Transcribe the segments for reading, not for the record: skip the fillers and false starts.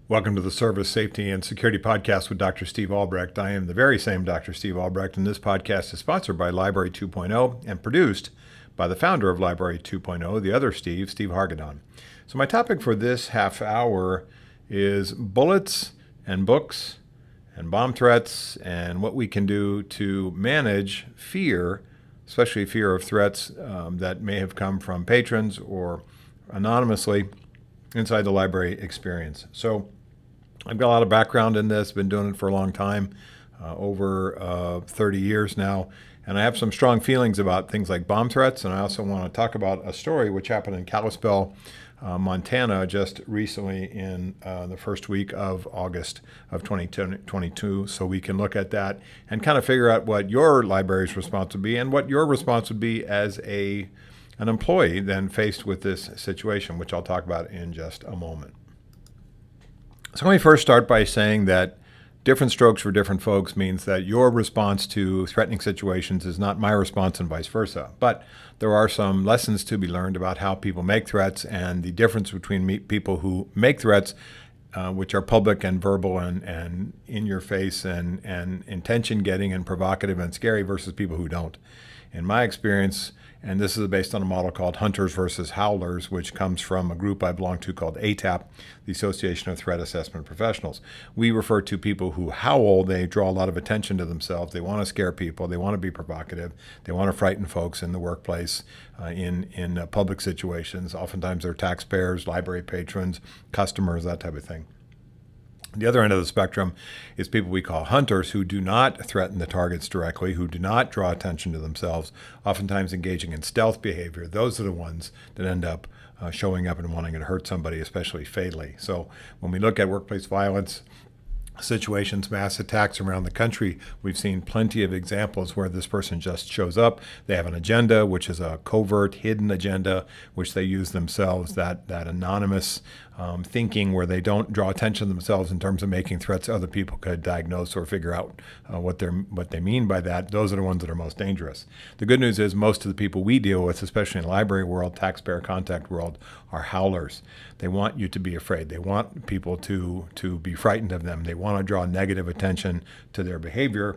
Welcome to the Service Safety and Security Podcast with Dr. Steve Albrecht. I am the very same Dr. Steve Albrecht, and this podcast is sponsored by Library 2.0 and produced by the founder of Library 2.0, the other Steve Hargadon. So my topic for this half hour is bullets and books and bomb threats and what we can do to manage fear, especially fear of threats that may have come from patrons or anonymously inside the library experience. So I've got a lot of background in this, been doing it for a long time, over 30 years now, and I have some strong feelings about things like bomb threats, and I also want to talk about a story which happened in Kalispell, Montana, just recently in the first week of August of 2022, so we can look at that and kind of figure out what your library's response would be and what your response would be as an employee then faced with this situation, which I'll talk about in just a moment. So let me first start by saying that different strokes for different folks means that your response to threatening situations is not my response and vice versa. But there are some lessons to be learned about how people make threats and the difference between people who make threats, which are public and verbal and in your face and intention getting and provocative and scary, versus people who don't. In my experience, and this is based on a model called Hunters versus Howlers, which comes from a group I belong to called ATAP, the Association of Threat Assessment Professionals. We refer to people who howl. They draw a lot of attention to themselves. They want to scare people. They want to be provocative. They want to frighten folks in the workplace, in public situations. Oftentimes they're taxpayers, library patrons, customers, that type of thing. The other end of the spectrum is people we call hunters, who do not threaten the targets directly, who do not draw attention to themselves, oftentimes engaging in stealth behavior. Those are the ones that end up showing up and wanting to hurt somebody, especially fatally. So when we look at workplace violence situations, mass attacks around the country, we've seen plenty of examples where this person just shows up. They have an agenda, which is a covert, hidden agenda, which they use themselves, that anonymous thinking where they don't draw attention to themselves in terms of making threats other people could diagnose or figure out what they mean by that. Those are the ones that are most dangerous. The good news is most of the people we deal with, especially in the library world, taxpayer contact world, are howlers. They want you to be afraid. They want people to be frightened of them. They want to draw negative attention to their behavior.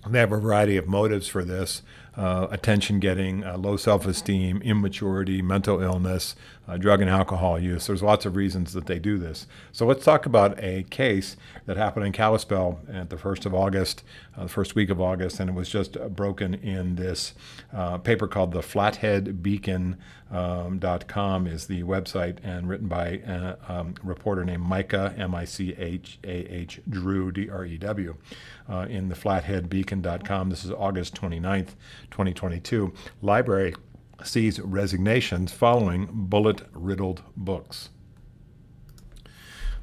They have a variety of motives for this: attention getting, low self-esteem, immaturity, mental illness, drug and alcohol use. There's lots of reasons that they do this. So let's talk about a case that happened in Kalispell at the first week of August, and it was just broken in this paper called the FlatheadBeacon.com is the website, and written by a reporter named Micah, Michah Drew, Drew, in the FlatheadBeacon.com. This is August 29th, 2022. Library sees resignations following bullet-riddled books.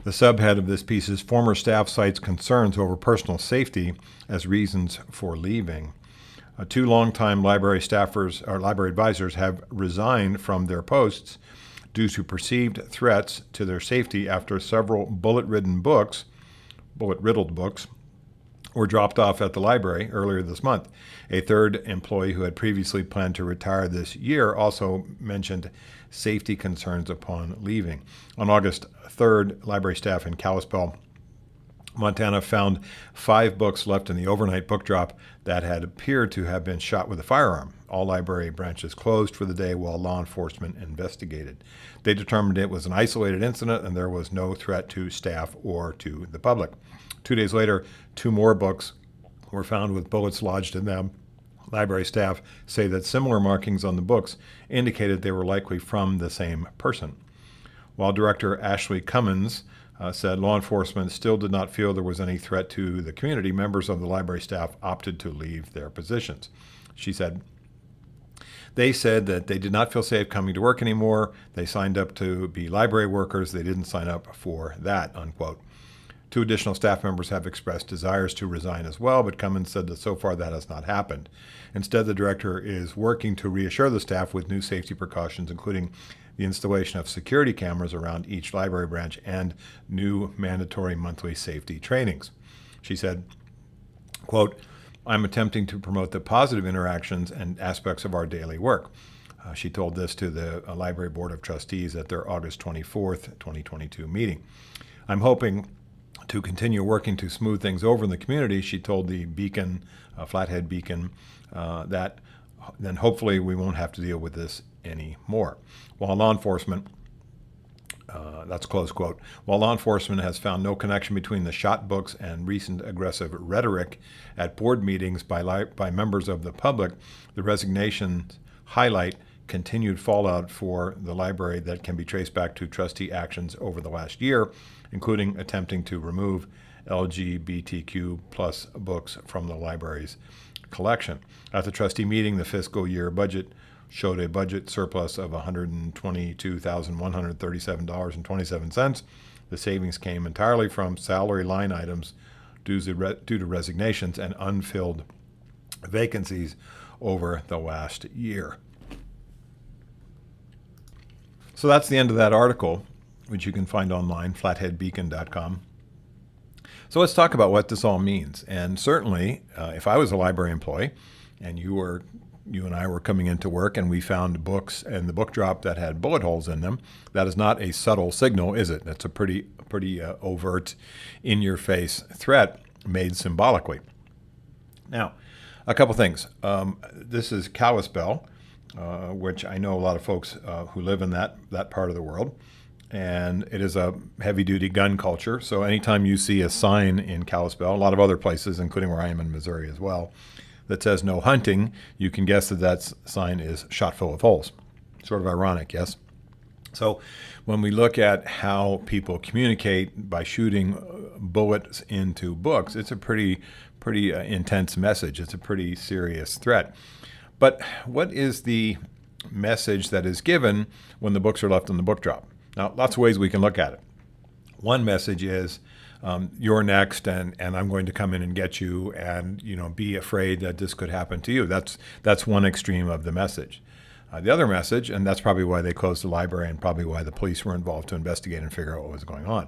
The subhead of this piece is former staff cites concerns over personal safety as reasons for leaving. Two longtime library staffers or library advisors have resigned from their posts due to perceived threats to their safety after several bullet-riddled books were dropped off at the library earlier this month. A third employee who had previously planned to retire this year also mentioned safety concerns upon leaving. On August 3rd, library staff in Kalispell, Montana, found 5 books left in the overnight book drop that had appeared to have been shot with a firearm. All library branches closed for the day while law enforcement investigated. They determined it was an isolated incident and there was no threat to staff or to the public. 2 days later, 2 more books were found with bullets lodged in them. Library staff say that similar markings on the books indicated they were likely from the same person. While Director Ashley Cummins said law enforcement still did not feel there was any threat to the community, members of the library staff opted to leave their positions. She said, they said that they did not feel safe coming to work anymore. They signed up to be library workers. They didn't sign up for that, unquote. 2 additional staff members have expressed desires to resign as well, but Cummins said that so far that has not happened. Instead, the director is working to reassure the staff with new safety precautions, including the installation of security cameras around each library branch and new mandatory monthly safety trainings. She said, quote, I'm attempting to promote the positive interactions and aspects of our daily work. She told this to the Library Board of Trustees at their August 24th, 2022 meeting. I'm hoping to continue working to smooth things over in the community, she told the Beacon, Flathead Beacon, that then hopefully we won't have to deal with this anymore. While law enforcement, that's close quote, while law enforcement has found no connection between the shot books and recent aggressive rhetoric at board meetings by members of the public, the resignations highlight continued fallout for the library that can be traced back to trustee actions over the last year, including attempting to remove LGBTQ plus books from the library's collection. At the trustee meeting, the fiscal year budget showed a budget surplus of $122,137.27. The savings came entirely from salary line items due to resignations and unfilled vacancies over the last year. So that's the end of that article, which you can find online, flatheadbeacon.com. So let's talk about what this all means. And certainly, if I was a library employee and you and I were coming into work and we found books in the book drop that had bullet holes in them, that is not a subtle signal, is it? That's a pretty overt, in-your-face threat made symbolically. Now, a couple things. This is Kalispell, which I know a lot of folks who live in that part of the world. And it is a heavy-duty gun culture. So anytime you see a sign in Kalispell, a lot of other places, including where I am in Missouri as well, that says no hunting, you can guess that sign is shot full of holes. Sort of ironic, yes? So when we look at how people communicate by shooting bullets into books, it's a pretty intense message. It's a pretty serious threat. But what is the message that is given when the books are left on the book drop? Now, lots of ways we can look at it. One message is, you're next, and I'm going to come in and get you, and be afraid that this could happen to you. That's one extreme of the message. The other message, and that's probably why they closed the library and probably why the police were involved to investigate and figure out what was going on.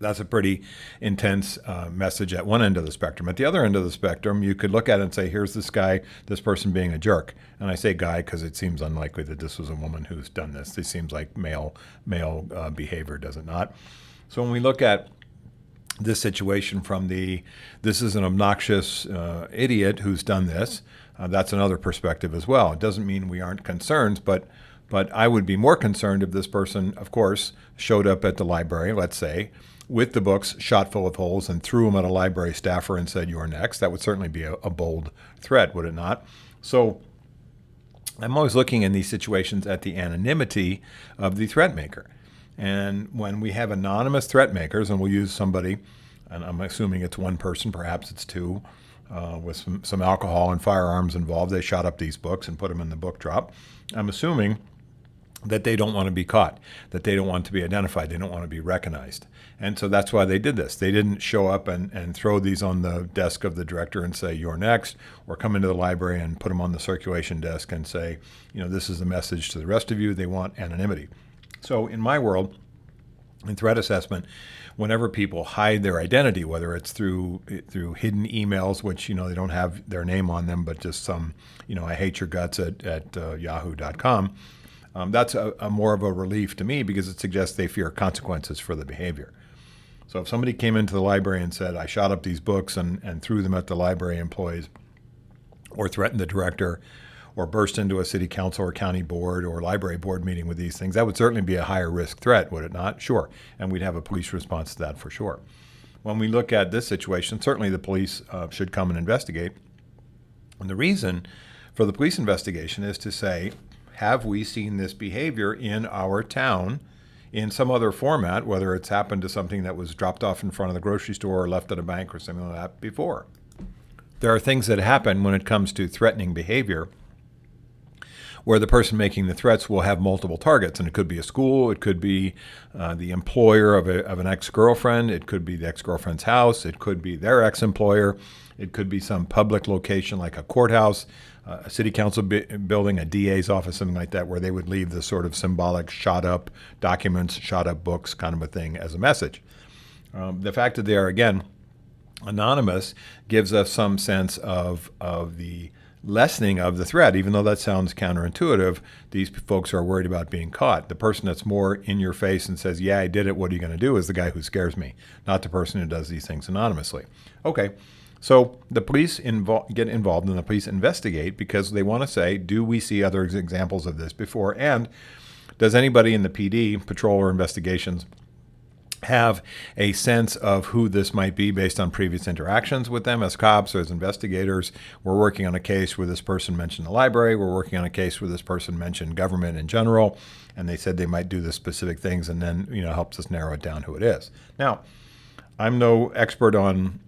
That's a pretty intense message at one end of the spectrum. At the other end of the spectrum, you could look at it and say, here's this person being a jerk. And I say guy because it seems unlikely that this was a woman who's done this. This seems like male behavior, does it not? So when we look at this situation from this is an obnoxious idiot who's done this, that's another perspective as well. It doesn't mean we aren't concerned, but I would be more concerned if this person, of course, showed up at the library, let's say, with the books shot full of holes and threw them at a library staffer and said, you're next. That would certainly be a bold threat, would it not? So I'm always looking in these situations at the anonymity of the threat maker. And when we have anonymous threat makers, and we'll use somebody, and I'm assuming it's one person, perhaps it's two, with some alcohol and firearms involved, they shot up these books and put them in the book drop. I'm assuming that they don't want to be caught, that they don't want to be identified, they don't want to be recognized. And so that's why they did this. They didn't show up and throw these on the desk of the director and say, you're next, or come into the library and put them on the circulation desk and say, this is the message to the rest of you. They want anonymity. So in my world, in threat assessment, whenever people hide their identity, whether it's through hidden emails, which, they don't have their name on them, but just some, I hate your guts at yahoo.com, that's a more of a relief to me because it suggests they fear consequences for the behavior. So if somebody came into the library and said, I shot up these books and threw them at the library employees, or threatened the director, or burst into a city council or county board or library board meeting with these things, that would certainly be a higher risk threat, would it not? Sure. And we'd have a police response to that for sure. When we look at this situation, certainly the police should come and investigate. And the reason for the police investigation is to say, have we seen this behavior in our town in some other format, whether it's happened to something that was dropped off in front of the grocery store or left at a bank or something like that before? There are things that happen when it comes to threatening behavior where the person making the threats will have multiple targets. And it could be a school, it could be the employer of an ex-girlfriend, it could be the ex-girlfriend's house, it could be their ex-employer, it could be some public location like a courthouse, a city council building, a DA's office, something like that, where they would leave this sort of symbolic shot up documents, shot up books kind of a thing as a message. The fact that they are, again, anonymous gives us some sense of the lessening of the threat. Even though that sounds counterintuitive, these folks are worried about being caught. The person that's more in your face and says, yeah, I did it, what are you going to do, is the guy who scares me, not the person who does these things anonymously. Okay, so the police get involved and the police investigate because they want to say, do we see other examples of this before? And does anybody in the PD, patrol or investigations, have a sense of who this might be based on previous interactions with them as cops or as investigators? We're working on a case where this person mentioned the library. We're working on a case where this person mentioned government in general, and they said they might do the specific things, and then helps us narrow it down who it is. Now, I'm no expert on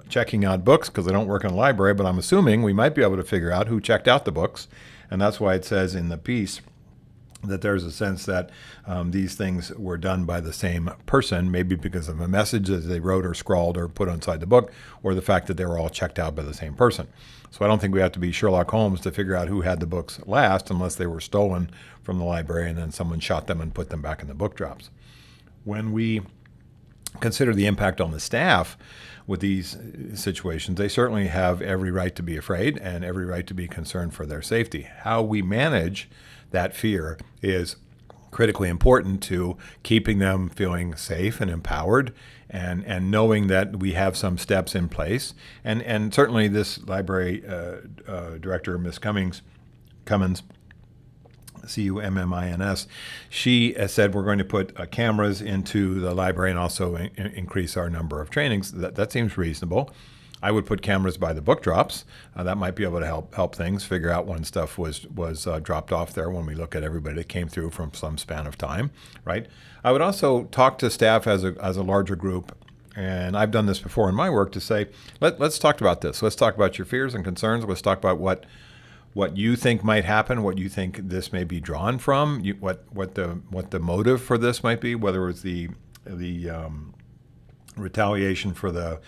checking out books because I don't work in a library, but I'm assuming we might be able to figure out who checked out the books, and that's why it says in the piece that there's a sense that these things were done by the same person, maybe because of a message that they wrote or scrawled or put inside the book, or the fact that they were all checked out by the same person. So I don't think we have to be Sherlock Holmes to figure out who had the books last, unless they were stolen from the library and then someone shot them and put them back in the book drops. When we consider the impact on the staff with these situations, they certainly have every right to be afraid and every right to be concerned for their safety. How we manage that fear is critically important to keeping them feeling safe and empowered and knowing that we have some steps in place. And certainly this library director, Ms. Cummins, Cummins, she said we're going to put cameras into the library and also increase our number of trainings. That seems reasonable. I would put cameras by the book drops. That might be able to help things figure out when stuff was dropped off there when we look at everybody that came through from some span of time, right? I would also talk to staff as a larger group, and I've done this before in my work, to say, let's talk about this. Let's talk about your fears and concerns. Let's talk about what you think might happen, what you think this may be drawn from, what the motive for this might be, whether it's the retaliation for the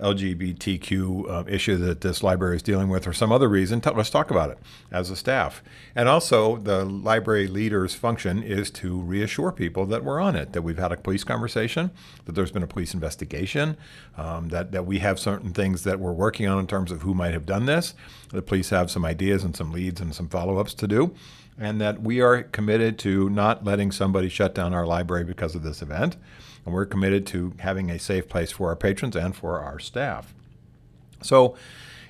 LGBTQ issue that this library is dealing with, or some other reason. Let's talk about it as a staff. And also, the library leader's function is to reassure people that we're on it, that we've had a police conversation, that there's been a police investigation, that we have certain things that we're working on in terms of who might have done this. The police have some ideas and some leads and some follow-ups to do, and that we are committed to not letting somebody shut down our library because of this event. And we're committed to having a safe place for our patrons and for our staff. So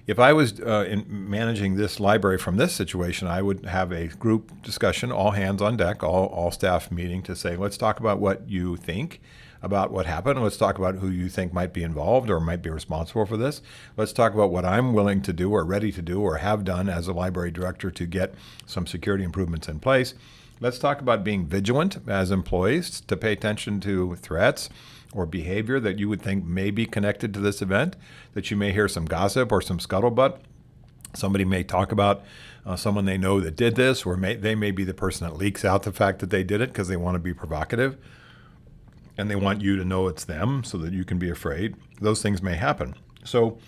if I was managing this library from this situation, I would have a group discussion, all hands on deck, all staff meeting to say, let's talk about what you think about what happened. Let's talk about who you think might be involved or might be responsible for this. Let's talk about what I'm willing to do or ready to do or have done as a library director to get some security improvements in place. Let's talk about being vigilant as employees to pay attention to threats or behavior that you would think may be connected to this event, that you may hear some gossip or some scuttlebutt. Somebody may talk about someone they know that did this, or they may be the person that leaks out the fact that they did it because they want to be provocative and they want you to know it's them so that you can be afraid. Those things may happen. So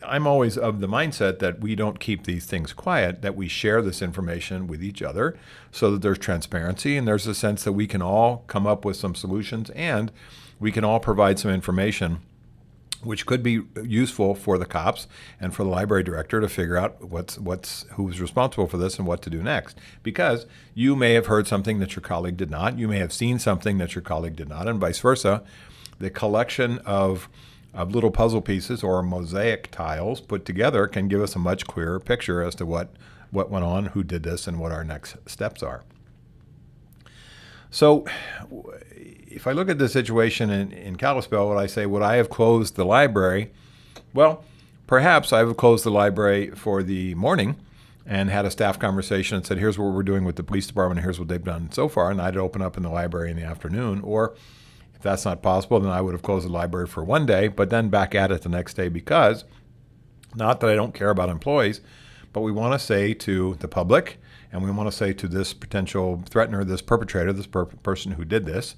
I'm always of the mindset that we don't keep these things quiet, that we share this information with each other so that there's transparency and there's a sense that we can all come up with some solutions and we can all provide some information which could be useful for the cops and for the library director to figure out who's responsible for this and what to do next. Because you may have heard something that your colleague did not, you may have seen something that your colleague did not, and vice versa. The collection of little puzzle pieces or mosaic tiles put together can give us a much clearer picture as to what went on, who did this, and what our next steps are. So if I look at the situation in Kalispell, would I say, would I have closed the library? Well, perhaps I would have closed the library for the morning and had a staff conversation and said, here's what we're doing with the police department, and here's what they've done so far, and I'd open up in the library in the afternoon. Or if that's not possible, then I would have closed the library for one day, but then back at it the next day, because not that I don't care about employees, but we want to say to the public, and we want to say to this potential threatener, this perpetrator, this person who did this,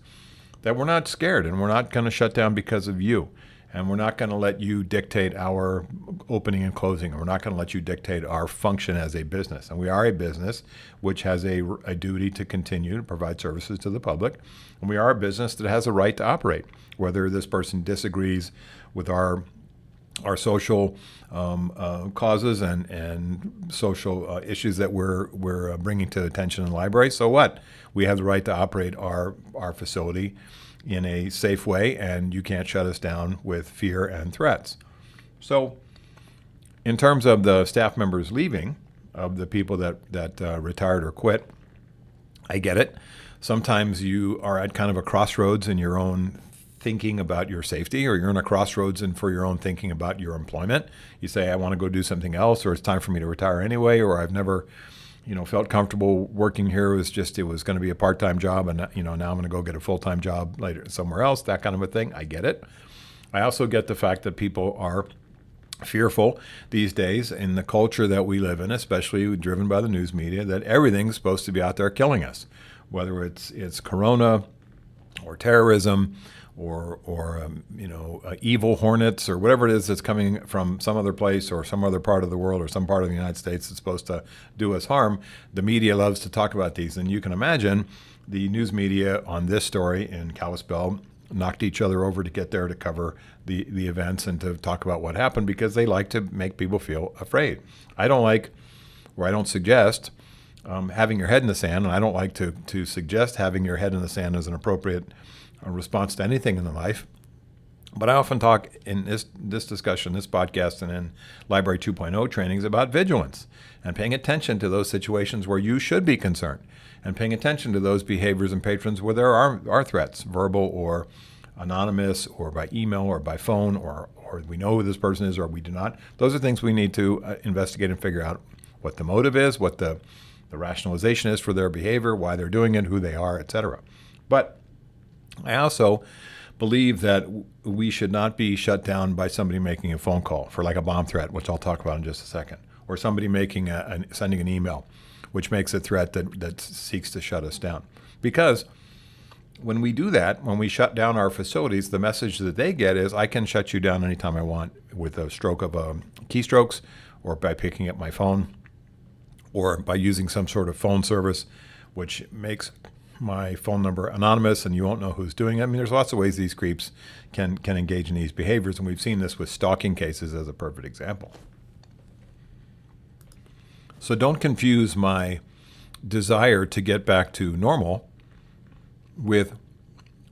that we're not scared and we're not going to shut down because of you. And we're not going to let you dictate our opening and closing. And we're not going to let you dictate our function as a business. And we are a business which has a duty to continue to provide services to the public. And we are a business that has a right to operate. Whether this person disagrees with our our social causes and social issues that we're bringing to attention in the library. So what? We have the right to operate our facility in a safe way, and you can't shut us down with fear and threats. So in terms of the staff members leaving, of the people that retired or quit, I get it. Sometimes you are at kind of a crossroads in your own thinking about your safety, or you're in a crossroads and for your own thinking about your employment. You say, I want to go do something else, or it's time for me to retire anyway, or I've never, felt comfortable working here. It was going to be a part-time job, and now I'm going to go get a full-time job later somewhere else, that kind of a thing. I get it. I also get the fact that people are fearful these days in the culture that we live in, especially driven by the news media, that everything's supposed to be out there killing us, whether it's corona or terrorism or evil hornets or whatever it is that's coming from some other place or some other part of the world or some part of the United States that's supposed to do us harm. The media loves to talk about these, and you can imagine the news media on this story in Kalispell knocked each other over to get there to cover the events and to talk about what happened, because they like to make people feel afraid. I don't suggest having your head in the sand, and I don't like to suggest having your head in the sand as an appropriate response to anything in the life. But I often talk in this discussion, this podcast, and in Library 2.0 trainings about vigilance and paying attention to those situations where you should be concerned, and paying attention to those behaviors and patrons where there are threats, verbal or anonymous or by email or by phone, or we know who this person is or we do not. Those are things we need to investigate and figure out what the motive is, what the rationalization is for their behavior, why they're doing it, who they are, etc. But I also believe that we should not be shut down by somebody making a phone call for like a bomb threat, which I'll talk about in just a second, or somebody sending an email, which makes a threat that seeks to shut us down. Because when we do that, when we shut down our facilities, the message that they get is, I can shut you down anytime I want with a stroke of keystrokes, or by picking up my phone, or by using some sort of phone service, which makes my phone number anonymous and you won't know who's doing it. I mean, there's lots of ways these creeps can engage in these behaviors, and we've seen this with stalking cases as a perfect example. So don't confuse my desire to get back to normal with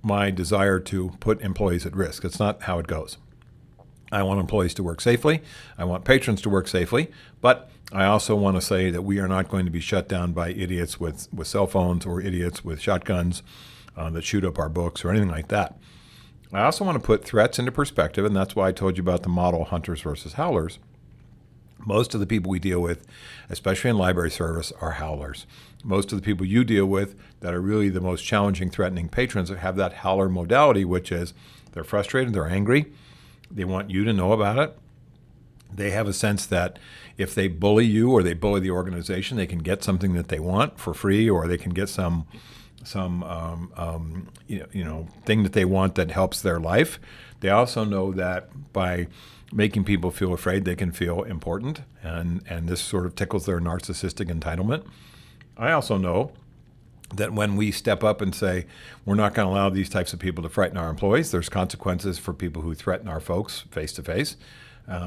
my desire to put employees at risk. It's not how it goes. I want employees to work safely. I want patrons to work safely. But I also want to say that we are not going to be shut down by idiots with cell phones or idiots with shotguns that shoot up our books or anything like that. I also want to put threats into perspective, and that's why I told you about the model hunters versus howlers. Most of the people we deal with, especially in library service, are howlers. Most of the people you deal with that are really the most challenging, threatening patrons have that howler modality, which is they're frustrated, they're angry, they want you to know about it. They have a sense that if they bully you or they bully the organization, they can get something that they want for free, or they can get some thing that they want that helps their life. They also know that by making people feel afraid, they can feel important, and this sort of tickles their narcissistic entitlement. I also know that when we step up and say, we're not going to allow these types of people to frighten our employees, there's consequences for people who threaten our folks face to face.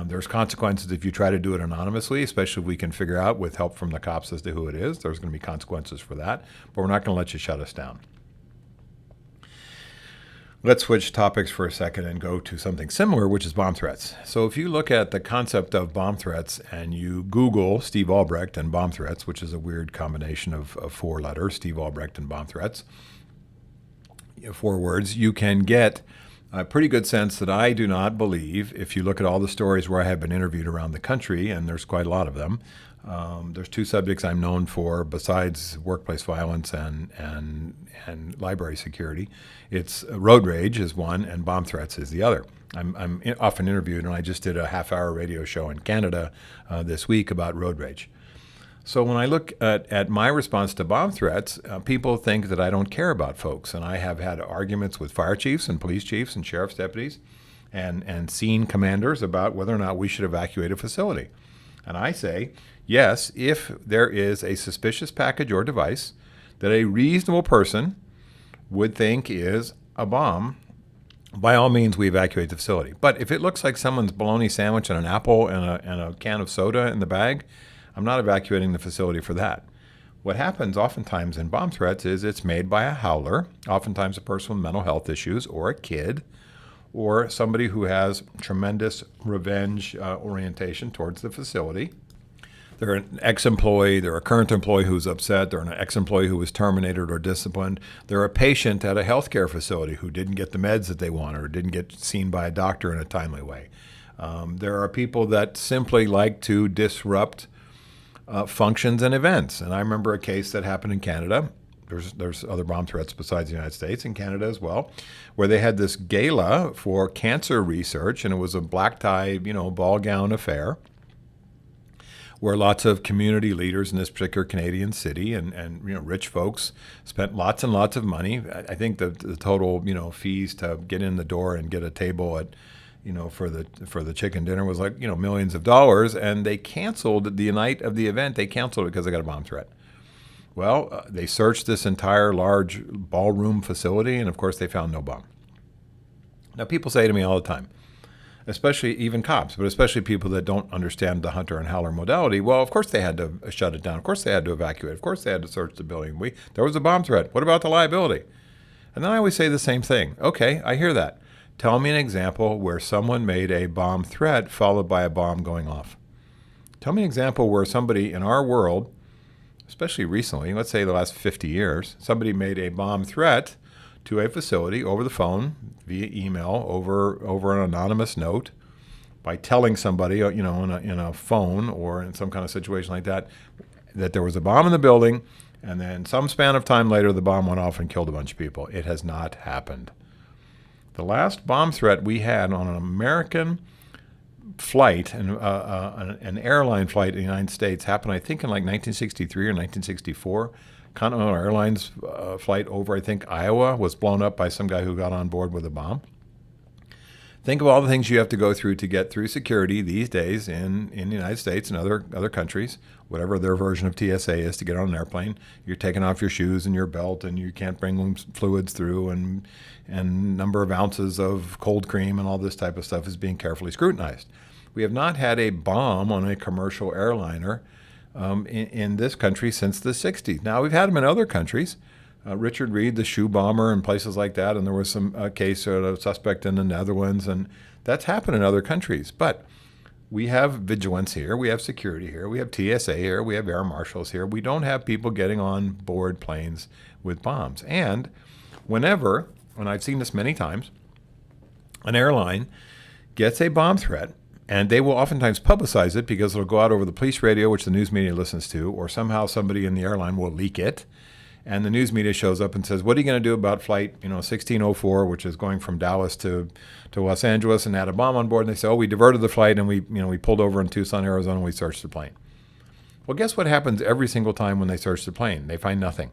There's consequences if you try to do it anonymously, especially if we can figure out with help from the cops as to who it is. There's going to be consequences for that, but we're not going to let you shut us down. Let's switch topics for a second and go to something similar, which is bomb threats. So if you look at the concept of bomb threats and you Google Steve Albrecht and bomb threats, which is a weird combination of 4 letters, Steve Albrecht and bomb threats, 4 words, you can get a pretty good sense that I do not believe, if you look at all the stories where I have been interviewed around the country, and there's quite a lot of them, there's 2 subjects I'm known for besides workplace violence and library security. It's road rage is one, and bomb threats is the other. I'm often interviewed, and I just did a half-hour radio show in Canada this week about road rage. So when I look at my response to bomb threats, people think that I don't care about folks. And I have had arguments with fire chiefs and police chiefs and sheriff's deputies and scene commanders about whether or not we should evacuate a facility. And I say, yes, if there is a suspicious package or device that a reasonable person would think is a bomb, by all means, we evacuate the facility. But if it looks like someone's bologna sandwich and an apple and a can of soda in the bag, I'm not evacuating the facility for that. What happens oftentimes in bomb threats is it's made by a howler, oftentimes a person with mental health issues, or a kid, or somebody who has tremendous revenge orientation towards the facility. They're an ex-employee, they're a current employee who's upset, they're an ex-employee who was terminated or disciplined, they're a patient at a healthcare facility who didn't get the meds that they wanted or didn't get seen by a doctor in a timely way. There are people that simply like to disrupt functions and events. And I remember a case that happened in Canada. There's other bomb threats besides the United States, in Canada as well, where they had this gala for cancer research, and it was a black tie, ball gown affair, where lots of community leaders in this particular Canadian city and rich folks spent lots and lots of money. I think the total fees to get in the door and get a table at for the chicken dinner was like millions of dollars, and they canceled the night of the event. They canceled it because they got a bomb threat. Well, they searched this entire large ballroom facility, and of course they found no bomb. Now people say to me all the time, especially even cops, but especially people that don't understand the hunter and howler modality, well, of course they had to shut it down. Of course they had to evacuate. Of course they had to search the building. There was a bomb threat. What about the liability? And then I always say the same thing. Okay, I hear that. Tell me an example where someone made a bomb threat followed by a bomb going off. Tell me an example where somebody in our world, especially recently, let's say the last 50 years, somebody made a bomb threat to a facility over the phone, via email, over an anonymous note, by telling somebody, in a phone or in some kind of situation like that there was a bomb in the building, and then some span of time later, the bomb went off and killed a bunch of people. It has not happened. The last bomb threat we had on an American flight, an airline flight in the United States, happened, I think, in like 1963 or 1964. Continental Airlines flight over, I think, Iowa was blown up by some guy who got on board with a bomb. Think of all the things you have to go through to get through security these days in the United States and other countries, whatever their version of TSA is to get on an airplane. You're taking off your shoes and your belt, and you can't bring fluids through, and number of ounces of cold cream and all this type of stuff is being carefully scrutinized. We have not had a bomb on a commercial airliner in this country since the 60s. Now, we've had them in other countries. Richard Reed, the shoe bomber, and places like that, and there was some case of a suspect in the Netherlands, and that's happened in other countries. But we have vigilance here, we have security here, we have TSA here, we have air marshals here. We don't have people getting on board planes with bombs. And whenever, and I've seen this many times, an airline gets a bomb threat, and they will oftentimes publicize it because it'll go out over the police radio, which the news media listens to, or somehow somebody in the airline will leak it. And the news media shows up and says, what are you going to do about flight 1604, which is going from Dallas to Los Angeles, and had a bomb on board? And they say, we diverted the flight, and we pulled over in Tucson, Arizona, and we searched the plane. Well, guess what happens every single time when they search the plane? They find nothing.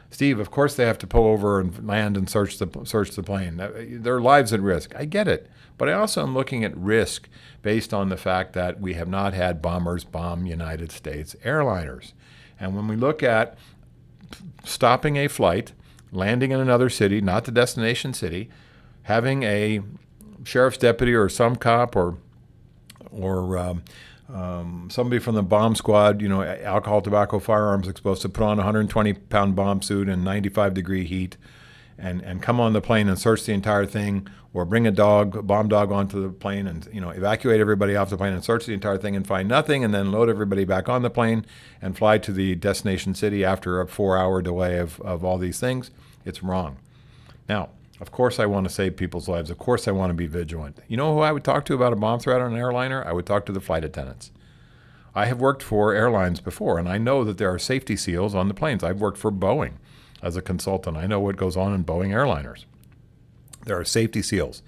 Steve, of course they have to pull over and land and search the plane. Their lives at risk. I get it. But I also am looking at risk based on the fact that we have not had bombers bomb United States airliners. And when we look at stopping a flight, landing in another city, not the destination city, having a sheriff's deputy or some cop or somebody from the bomb squad, alcohol, tobacco, firearms explosive, put on a 120-pound bomb suit in 95-degree heat and come on the plane and search the entire thing, or bring a bomb dog onto the plane and evacuate everybody off the plane and search the entire thing and find nothing, and then load everybody back on the plane and fly to the destination city after a 4-hour delay of all these things. It's wrong. Now, of course I want to save people's lives. Of course I want to be vigilant. You know who I would talk to about a bomb threat on an airliner? I would talk to the flight attendants. I have worked for airlines before, and I know that there are safety seals on the planes. I've worked for Boeing as a consultant. I know what goes on in Boeing airliners. There are safety seals.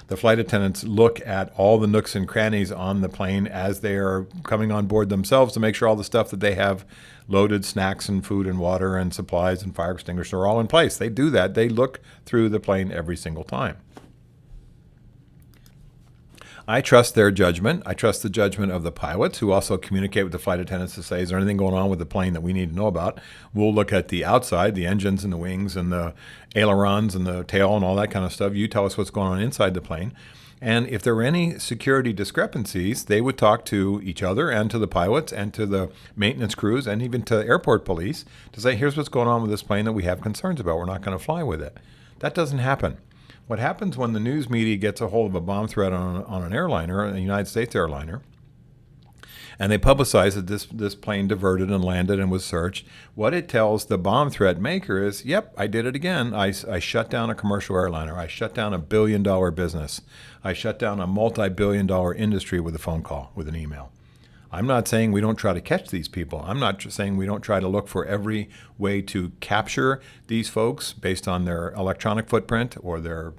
The flight attendants look at all the nooks and crannies on the plane as they are coming on board themselves to make sure all the stuff that they have loaded, snacks and food and water and supplies and fire extinguishers, are all in place. They do that. They look through the plane every single time. I trust their judgment. I trust the judgment of the pilots, who also communicate with the flight attendants to say, is there anything going on with the plane that we need to know about? We'll look at the outside, the engines and the wings and the ailerons and the tail and all that kind of stuff. You tell us what's going on inside the plane. And if there were any security discrepancies, they would talk to each other and to the pilots and to the maintenance crews and even to airport police to say, here's what's going on with this plane that we have concerns about. We're not going to fly with it. That doesn't happen. What happens when the news media gets a hold of a bomb threat on an airliner, a United States airliner, and they publicize that this plane diverted and landed and was searched, what it tells the bomb threat maker is, yep, I did it again. I shut down a commercial airliner. I shut down a billion-dollar business. I shut down a multi-billion-dollar industry with a phone call, with an email. I'm not saying we don't try to catch these people. I'm not saying we don't try to look for every way to capture these folks based on their electronic footprint or their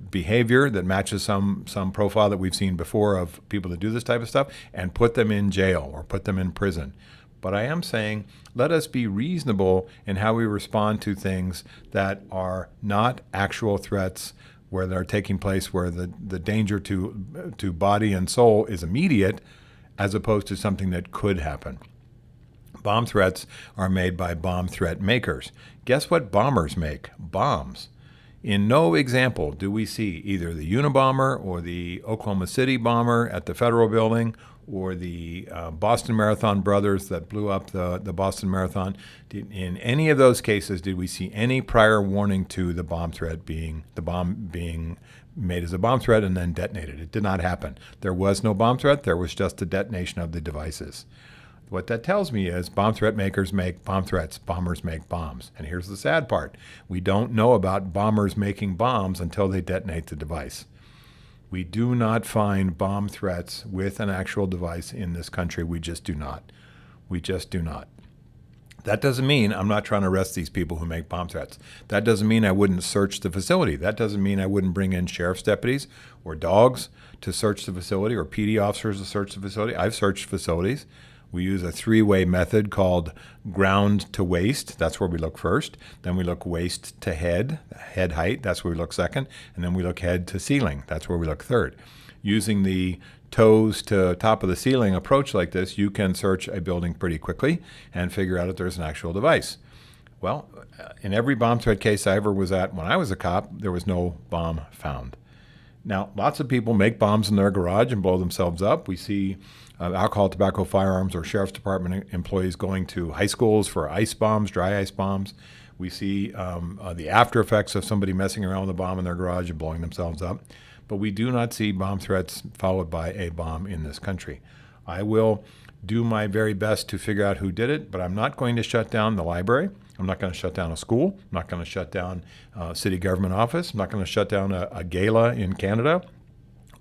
behavior that matches some profile that we've seen before of people that do this type of stuff, and put them in jail or put them in prison. But I am saying, let us be reasonable in how we respond to things that are not actual threats, where they're taking place, where the danger to body and soul is immediate, as opposed to something that could happen. Bomb threats are made by bomb threat makers. Guess what bombers make? Bombs. In no example do we see either the Unabomber or the Oklahoma City bomber at the Federal Building or the Boston Marathon brothers that blew up the Boston Marathon. In any of those cases, did we see any prior warning to the bomb being made as a bomb threat and then detonated? It did not happen. There was no bomb threat. There was just the detonation of the devices. What that tells me is bomb threat makers make bomb threats, bombers make bombs. And here's the sad part. We don't know about bombers making bombs until they detonate the device. We do not find bomb threats with an actual device in this country. We just do not. We just do not. That doesn't mean I'm not trying to arrest these people who make bomb threats. That doesn't mean I wouldn't search the facility. That doesn't mean I wouldn't bring in sheriff's deputies or dogs to search the facility or PD officers to search the facility. I've searched facilities. We use a three-way method called ground to waist. That's where we look first. Then we look waist to head height. That's where we look second. And then we look head to ceiling. That's where we look third. Using the toes to top of the ceiling approach like this, you can search a building pretty quickly and figure out if there's an actual device. Well, in every bomb threat case I ever was at when I was a cop, there was no bomb found. Now, lots of people make bombs in their garage and blow themselves up. We see alcohol, tobacco, firearms, or sheriff's department employees going to high schools for ice bombs, dry ice bombs. We see the after effects of somebody messing around with a bomb in their garage and blowing themselves up. But we do not see bomb threats followed by a bomb in this country. I will do my very best to figure out who did it, but I'm not going to shut down the library. I'm not going to shut down a school. I'm not going to shut down a city government office. I'm not going to shut down a gala in Canada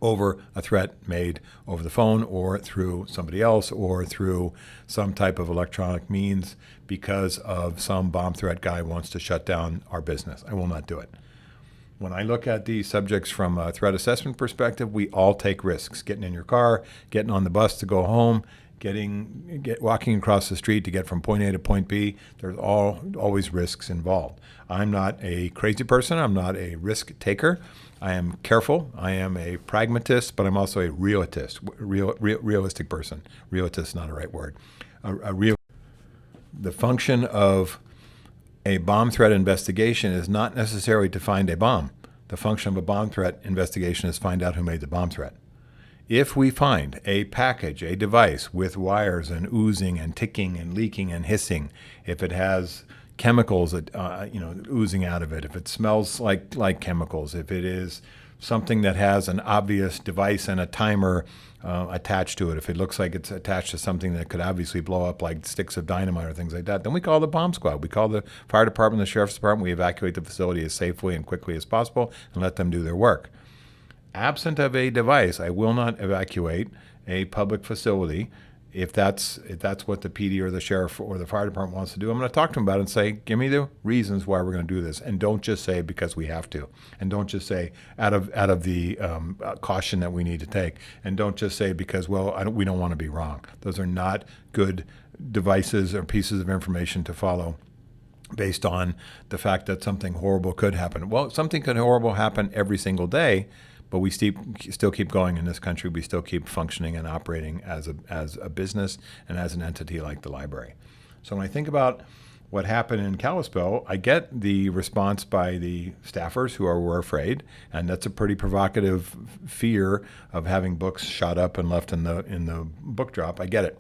over a threat made over the phone or through somebody else or through some type of electronic means because of some bomb threat guy wants to shut down our business. I will not do it. When I look at these subjects from a threat assessment perspective, we all take risks. Getting in your car, getting on the bus to go home, walking across the street to get from point A to point B, there's always risks involved. I'm not a crazy person. I'm not a risk taker. I am careful. I am a pragmatist, but I'm also a realistic person. Realist is not a right word. The function of a bomb threat investigation is not necessarily to find a bomb. The function of a bomb threat investigation is to find out who made the bomb threat. If we find a package, a device with wires and oozing and ticking and leaking and hissing, if it has chemicals oozing out of it, if it smells like chemicals, if it is something that has an obvious device and a timer attached to it, if it looks like it's attached to something that could obviously blow up like sticks of dynamite or things like that, then we call the bomb squad. We call the fire department, the sheriff's department. We evacuate the facility as safely and quickly as possible and let them do their work. Absent of a device, I will not evacuate a public facility. If that's what the PD or the sheriff or the fire department wants to do, I'm going to talk to them about it and say, give me the reasons why we're going to do this. And don't just say because we have to. And don't just say out of the caution that we need to take. And don't just say because, we don't want to be wrong. Those are not good devices or pieces of information to follow based on the fact that something horrible could happen. Well, something could horrible happen every single day, but we still keep going in this country. We still keep functioning and operating as a business and as an entity like the library. So when I think about what happened in Kalispell, I get the response by the staffers who were afraid, and that's a pretty provocative fear of having books shot up and left in the book drop. I get it.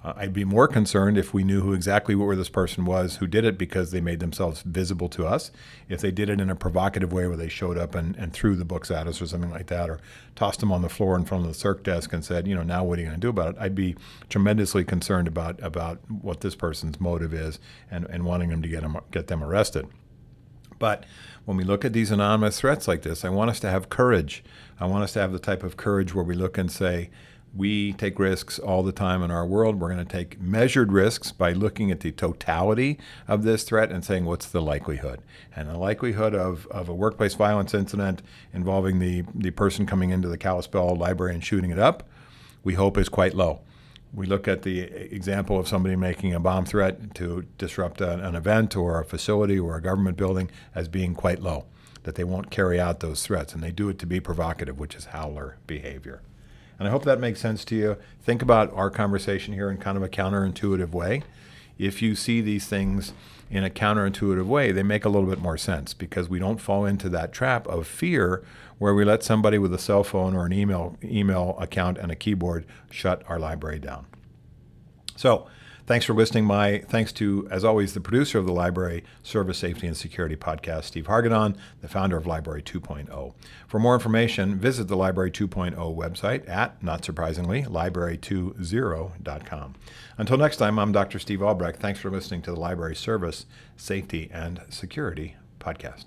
I'd be more concerned if we knew who exactly where this person was who did it because they made themselves visible to us. If they did it in a provocative way where they showed up and threw the books at us or something like that, or tossed them on the floor in front of the circ desk and said, now what are you going to do about it? I'd be tremendously concerned about what this person's motive is and wanting them to get them arrested. But when we look at these anonymous threats like this, I want us to have courage. I want us to have the type of courage where we look and say, we take risks all the time in our world. We're going to take measured risks by looking at the totality of this threat and saying, what's the likelihood? And the likelihood of a workplace violence incident involving the person coming into the Kalispell library and shooting it up, we hope is quite low. We look at the example of somebody making a bomb threat to disrupt an event or a facility or a government building as being quite low, that they won't carry out those threats. And they do it to be provocative, which is howler behavior. And I hope that makes sense to you. Think about our conversation here in kind of a counterintuitive way. If you see these things in a counterintuitive way, they make a little bit more sense because we don't fall into that trap of fear where we let somebody with a cell phone or an email account and a keyboard shut our library down. So thanks for listening. My thanks to, as always, the producer of the Library Service Safety and Security Podcast, Steve Hargadon, the founder of Library 2.0. For more information, visit the Library 2.0 website at, not surprisingly, library20.com. Until next time, I'm Dr. Steve Albrecht. Thanks for listening to the Library Service Safety and Security Podcast.